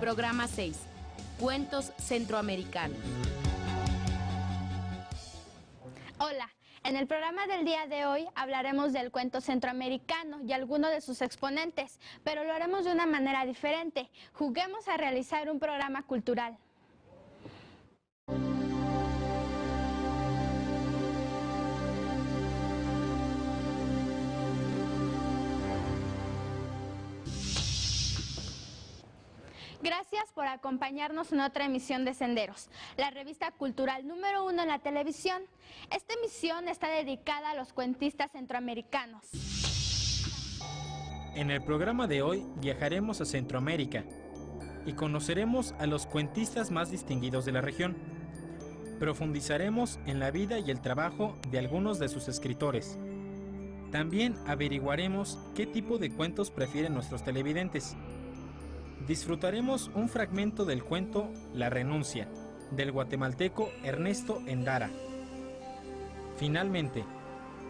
Programa 6. Cuentos centroamericanos. Hola, en el programa del día de hoy hablaremos del cuento centroamericano y algunos de sus exponentes, pero lo haremos de una manera diferente. Juguemos a realizar un programa cultural. Gracias por acompañarnos en otra emisión de Senderos, la revista cultural número 1 en la televisión. Esta emisión está dedicada a los cuentistas centroamericanos. En el programa de hoy viajaremos a Centroamérica y conoceremos a los cuentistas más distinguidos de la región. Profundizaremos en la vida y el trabajo de algunos de sus escritores. También averiguaremos qué tipo de cuentos prefieren nuestros televidentes. Disfrutaremos un fragmento del cuento La renuncia, del guatemalteco Ernesto Endara. Finalmente,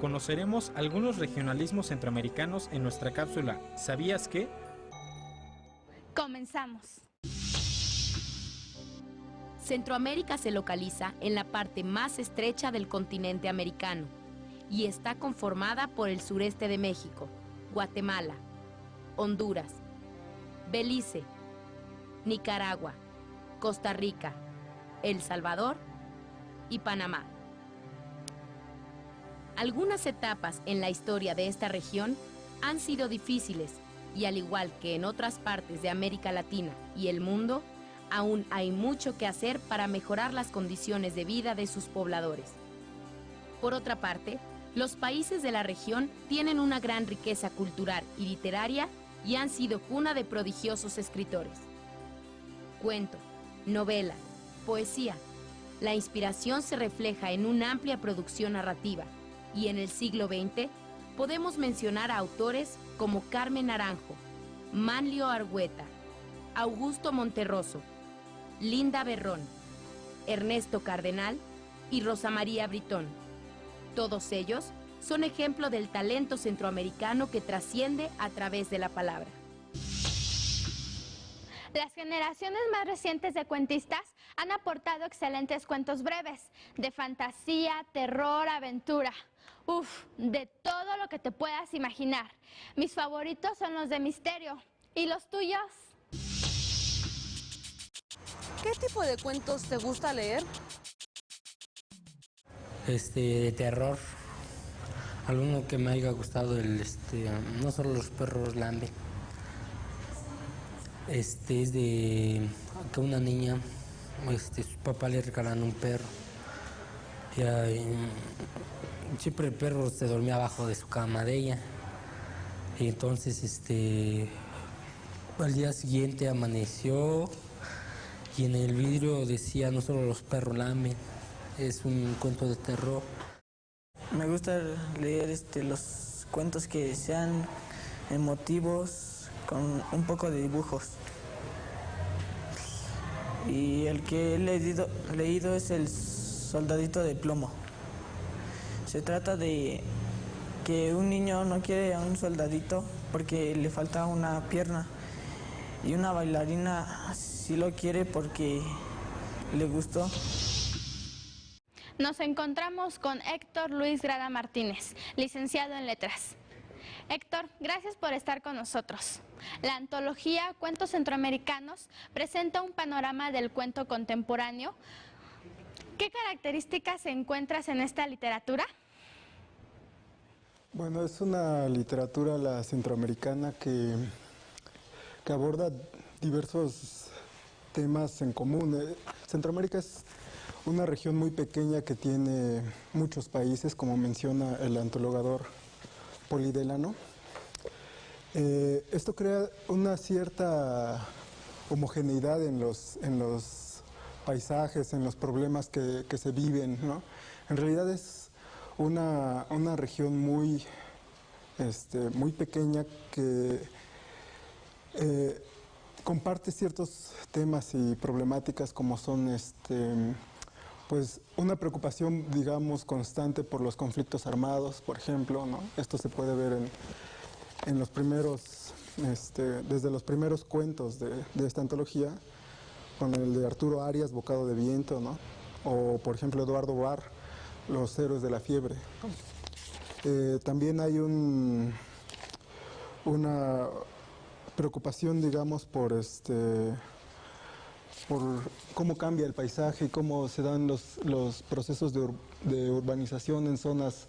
conoceremos algunos regionalismos centroamericanos en nuestra cápsula ¿Sabías qué? Comenzamos. Centroamérica se localiza en la parte más estrecha del continente americano y está conformada por el sureste de México, Guatemala, Honduras, Belice, Nicaragua, Costa Rica, El Salvador y Panamá. Algunas etapas en la historia de esta región han sido difíciles y al igual que en otras partes de América Latina y el mundo, aún hay mucho que hacer para mejorar las condiciones de vida de sus pobladores. Por otra parte, los países de la región tienen una gran riqueza cultural y literaria y han sido cuna de prodigiosos escritores. Cuento, novela, poesía. La inspiración se refleja en una amplia producción narrativa y en el siglo XX podemos mencionar a autores como Carmen Naranjo, Manlio Argüeta, Augusto Monterroso, Linda Berrón, Ernesto Cardenal y Rosa María Britón. Todos ellos son ejemplo del talento centroamericano que trasciende a través de la palabra. Las generaciones más recientes de cuentistas han aportado excelentes cuentos breves, de fantasía, terror, aventura. De todo lo que te puedas imaginar. Mis favoritos son los de misterio. ¿Y los tuyos? ¿Qué tipo de cuentos te gusta leer? De terror. Alguno que me haya gustado, no solo los perros lambe. Es de que una niña, su papá le regalan un perro. Siempre el perro se dormía abajo de su cama de ella. Y entonces, al día siguiente amaneció y en el vidrio decía no solo los perros lamen. Es un cuento de terror. Me gusta leer los cuentos que sean emotivos, con un poco de dibujos. Y el que he leído es El soldadito de plomo. Se trata de que un niño no quiere a un soldadito porque le falta una pierna. Y una bailarina sí lo quiere porque le gustó. Nos encontramos con Héctor Luis Grada Martínez, licenciado en Letras. Héctor, gracias por estar con nosotros. La antología Cuentos Centroamericanos presenta un panorama del cuento contemporáneo. ¿Qué características encuentras en esta literatura? Bueno, es una literatura, la centroamericana, que aborda diversos temas en común. Centroamérica es una región muy pequeña que tiene muchos países, como menciona el antologador Polidelano. Esto crea una cierta homogeneidad en los paisajes, en los problemas que se viven, ¿no? En realidad es una región muy pequeña que comparte ciertos temas y problemáticas como son pues una preocupación, digamos, constante por los conflictos armados, por ejemplo, ¿no? Esto se puede ver en los primeros desde los primeros cuentos de esta antología, con el de Arturo Arias, Bocado de Viento, ¿no? O por ejemplo Eduardo Barr, Los Héroes de la Fiebre. También hay una preocupación, digamos, por cómo cambia el paisaje y cómo se dan los procesos de urbanización en zonas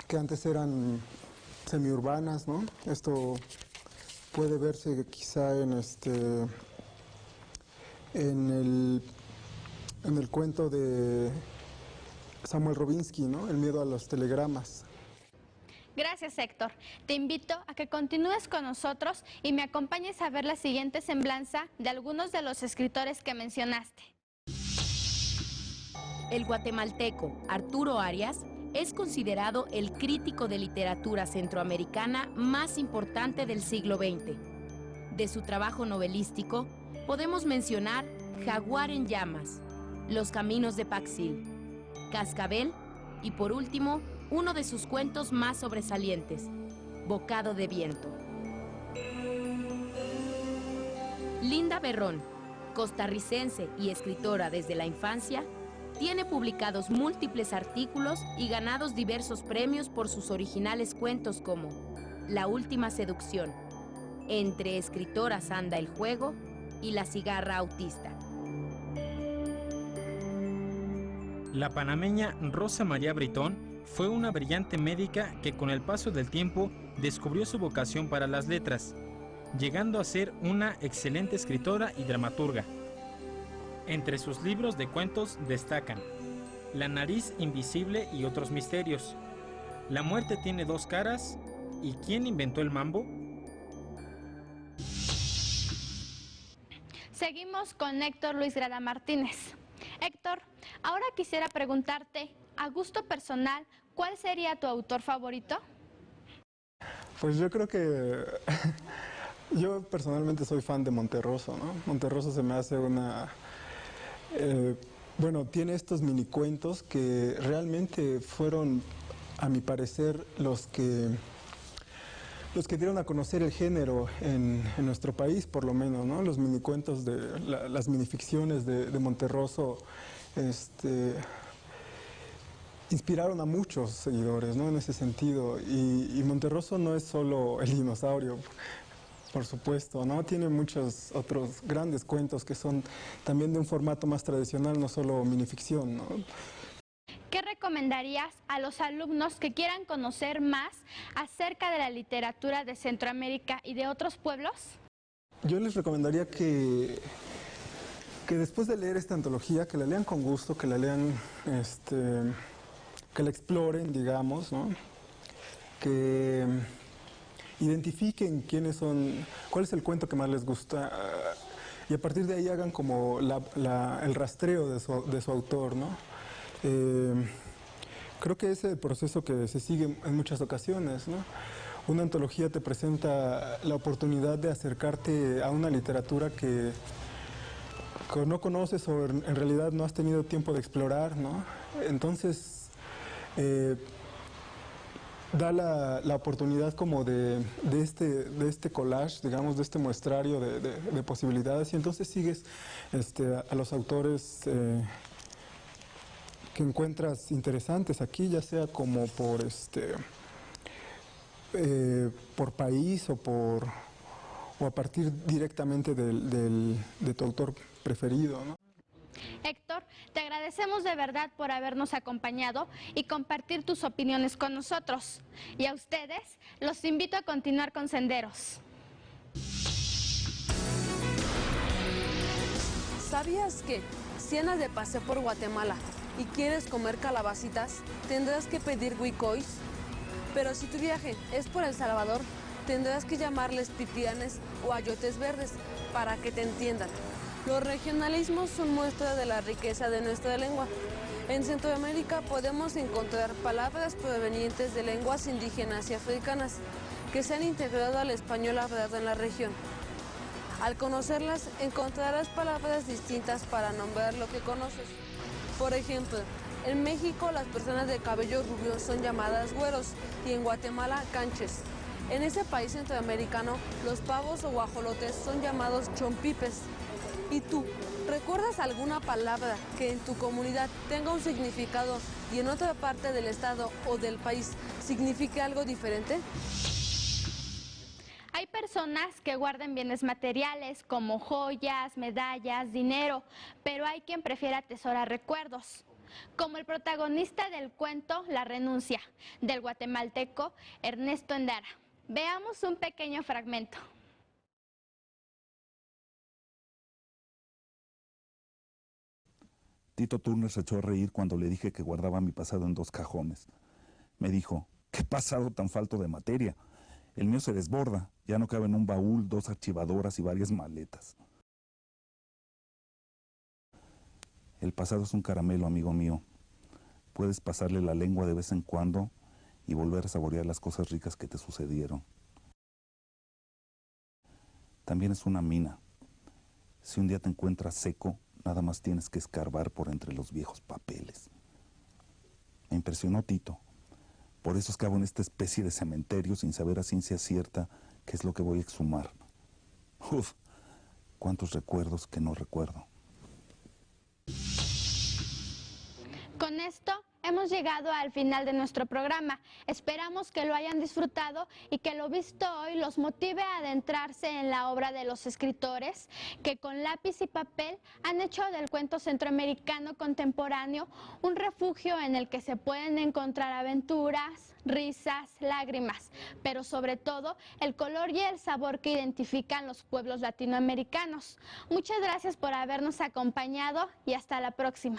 que antes eran semiurbanas, ¿no? Esto puede verse quizá en el cuento de Samuel Robinsky, ¿no? El miedo a los telegramas. Gracias, Héctor. Te invito a que continúes con nosotros y me acompañes a ver la siguiente semblanza de algunos de los escritores que mencionaste. El guatemalteco Arturo Arias es considerado el crítico de literatura centroamericana más importante del siglo XX. De su trabajo novelístico podemos mencionar Jaguar en llamas, Los caminos de Paxil, Cascabel y por último, uno de sus cuentos más sobresalientes, Bocado de Viento. Linda Berrón, costarricense y escritora desde la infancia, tiene publicados múltiples artículos y ganados diversos premios por sus originales cuentos como La última seducción, Entre escritoras anda el juego y La cigarra autista. La panameña Rosa María Britón fue una brillante médica que con el paso del tiempo descubrió su vocación para las letras, llegando a ser una excelente escritora y dramaturga. Entre sus libros de cuentos destacan La nariz invisible y otros misterios, La muerte tiene dos caras y ¿Quién inventó el mambo? Seguimos con Héctor Luis Grada Martínez. Héctor, ahora quisiera preguntarte, a gusto personal, ¿cuál sería tu autor favorito? Pues yo creo que yo personalmente soy fan de Monterroso, ¿no? Monterroso se me hace bueno, tiene estos minicuentos que realmente fueron, a mi parecer, los que dieron a conocer el género en nuestro país, por lo menos, ¿no? Los minicuentos, las minificciones de Monterroso, inspiraron a muchos seguidores, ¿no? En ese sentido. Y Monterroso no es solo el dinosaurio, por supuesto, ¿no? Tiene muchos otros grandes cuentos que son también de un formato más tradicional, no solo minificción, ¿no? ¿Qué recomendarías a los alumnos que quieran conocer más acerca de la literatura de Centroamérica y de otros pueblos? Yo les recomendaría que después de leer esta antología, que la lean con gusto, que la lean, que la exploren, digamos, ¿no? Que identifiquen quiénes son, cuál es el cuento que más les gusta y a partir de ahí hagan como el rastreo de su autor, ¿no? Creo que ese proceso que se sigue en muchas ocasiones, ¿no? Una antología te presenta la oportunidad de acercarte a una literatura que no conoces o en realidad no has tenido tiempo de explorar, ¿no? Entonces, da la oportunidad como de este collage, digamos, de este muestrario de posibilidades y entonces sigues a los autores que encuentras interesantes aquí, ya sea como por país o a partir directamente de tu autor preferido, ¿no? Héctor, te agradecemos de verdad por habernos acompañado y compartir tus opiniones con nosotros. Y a ustedes, los invito a continuar con Senderos. ¿Sabías que si andas de paseo por Guatemala y quieres comer calabacitas, tendrás que pedir huicois? Pero si tu viaje es por El Salvador, tendrás que llamarles pipianes o ayotes verdes para que te entiendan. Los regionalismos son muestra de la riqueza de nuestra lengua. En Centroamérica podemos encontrar palabras provenientes de lenguas indígenas y africanas que se han integrado al español hablado en la región. Al conocerlas, encontrarás palabras distintas para nombrar lo que conoces. Por ejemplo, en México las personas de cabello rubio son llamadas güeros y en Guatemala canches. En ese país centroamericano, los pavos o guajolotes son llamados chompipes. ¿Y tú, recuerdas alguna palabra que en tu comunidad tenga un significado y en otra parte del estado o del país signifique algo diferente? Hay personas que guardan bienes materiales como joyas, medallas, dinero, pero hay quien prefiere atesorar recuerdos, como el protagonista del cuento La renuncia, del guatemalteco Ernesto Endara. Veamos un pequeño fragmento. Tito Turner se echó a reír cuando le dije que guardaba mi pasado en 2 cajones. Me dijo, ¿qué pasado tan falto de materia? El mío se desborda, ya no cabe en un baúl, 2 archivadoras y varias maletas. El pasado es un caramelo, amigo mío. Puedes pasarle la lengua de vez en cuando y volver a saborear las cosas ricas que te sucedieron. También es una mina. Si un día te encuentras seco, nada más tienes que escarbar por entre los viejos papeles. Me impresionó Tito. Por eso excavo en esta especie de cementerio sin saber a ciencia cierta qué es lo que voy a exhumar. Uf, cuántos recuerdos que no recuerdo. Con esto hemos llegado al final de nuestro programa. Esperamos que lo hayan disfrutado y que lo visto hoy los motive a adentrarse en la obra de los escritores que con lápiz y papel han hecho del cuento centroamericano contemporáneo un refugio en el que se pueden encontrar aventuras, risas, lágrimas, pero sobre todo el color y el sabor que identifican los pueblos latinoamericanos. Muchas gracias por habernos acompañado y hasta la próxima.